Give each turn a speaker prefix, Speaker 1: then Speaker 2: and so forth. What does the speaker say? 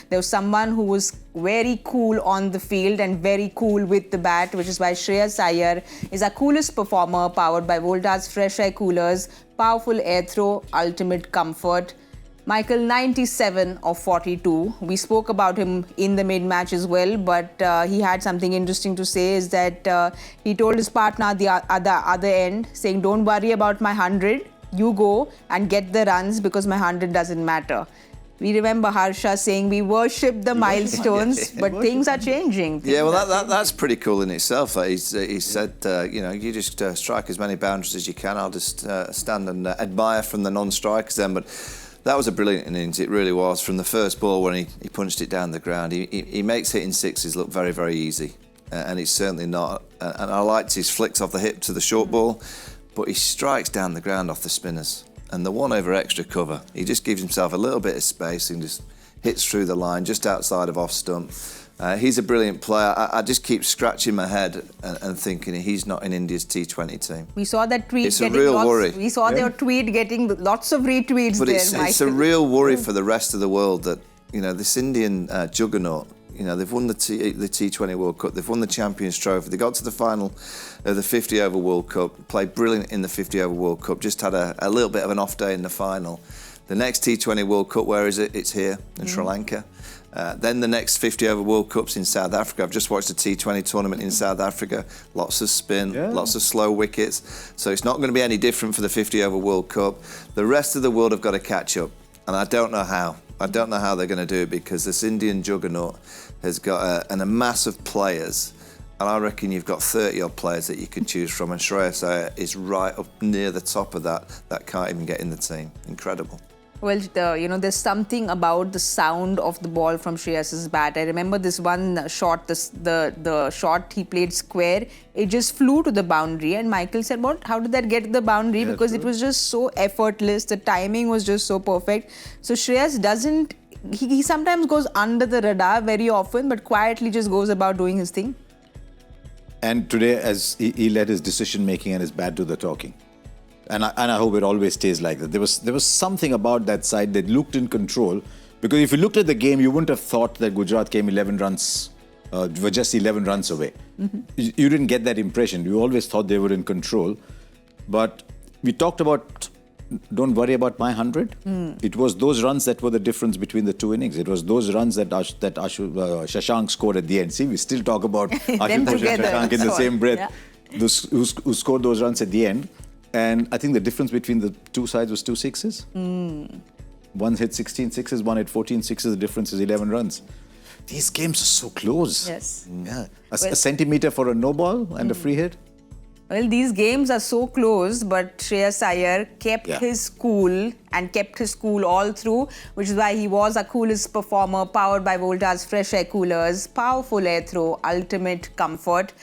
Speaker 1: there was someone who was very cool on the field and very cool with the bat, which is why Shreyas Iyer is our coolest performer, powered by Voltas FreshAir coolers, powerful air throw, ultimate comfort. Michael, 97 of 42. We spoke about him in the mid-match as well, but he had something interesting to say, is that he told his partner at the other end, saying, don't worry about my 100, you go and get the runs because my 100 doesn't matter. We remember Harsha saying we worship the milestones, but things are changing.
Speaker 2: Yeah, well, that's pretty cool in itself. He said, you know, you just strike as many boundaries as you can. I'll just stand and admire from the non-strikers then. But that was a brilliant innings, it really was. From the first ball when he punched it down the ground, he makes hitting sixes look very, very easy. And it's certainly not. And I liked his flicks off the hip to the short ball, but he strikes down the ground off the spinners. And the one over extra cover, he just gives himself a little bit of space and just hits through the line just outside of off stump. He's a brilliant player. I just keep scratching my head and thinking he's not in India's T20 team.
Speaker 1: We saw that tweet.
Speaker 2: It's a real worry.
Speaker 1: We saw their tweet getting lots of retweets.
Speaker 2: But it's a real worry for the rest of the world that, you know, this Indian juggernaut, you know, they've won the T20 World Cup, they've won the Champions Trophy, they got to the final of the 50-over World Cup, played brilliant in the 50-over World Cup, just had a little bit of an off day in the final. The next T20 World Cup, where is it? It's here in Sri Lanka. Then the next 50-over World Cup's in South Africa. I've just watched the T20 tournament in South Africa. Lots of spin, lots of slow wickets. So it's not going to be any different for the 50-over World Cup. The rest of the world have got to catch up, and I don't know how. I don't know how they're going to do it, because this Indian juggernaut has got a mass of players, and I reckon you've got 30-odd players that you can choose from, and Shreyas Iyer is right up near the top of that can't even get in the team. Incredible.
Speaker 1: Well, you know, there's something about the sound of the ball from Shreyas's bat. I remember this one shot, the shot he played square, it just flew to the boundary, and Michael said, "What? How did that get to the boundary?" Yeah, because it was just so effortless. The timing was just so perfect. So Shreyas doesn't. He sometimes goes under the radar very often, but quietly just goes about doing his thing.
Speaker 3: And today, as he let his decision making and his bat do the talking. And I hope it always stays like that. There was something about that side that looked in control, because if you looked at the game, you wouldn't have thought that Gujarat came 11 runs, were just 11 runs away. You didn't get that impression. You always thought they were in control. But we talked about, don't worry about my 100. It was those runs that were the difference between the two innings. It was those runs that Shashank scored at the end. See, we still talk about Ashutosh and Shashank in the same breath, who scored those runs at the end. And I think the difference between the two sides was 2 sixes. One hit 16 sixes, one hit 14 sixes. The difference is 11 runs. These games are so close.
Speaker 1: Yes.
Speaker 3: Yeah. A centimetre for a no ball and a free hit.
Speaker 1: Well, these games are so close, but Shreyas Iyer kept his cool and kept his cool all through, which is why he was our coolest performer, powered by Voltas FreshAir coolers, powerful air throw, ultimate comfort.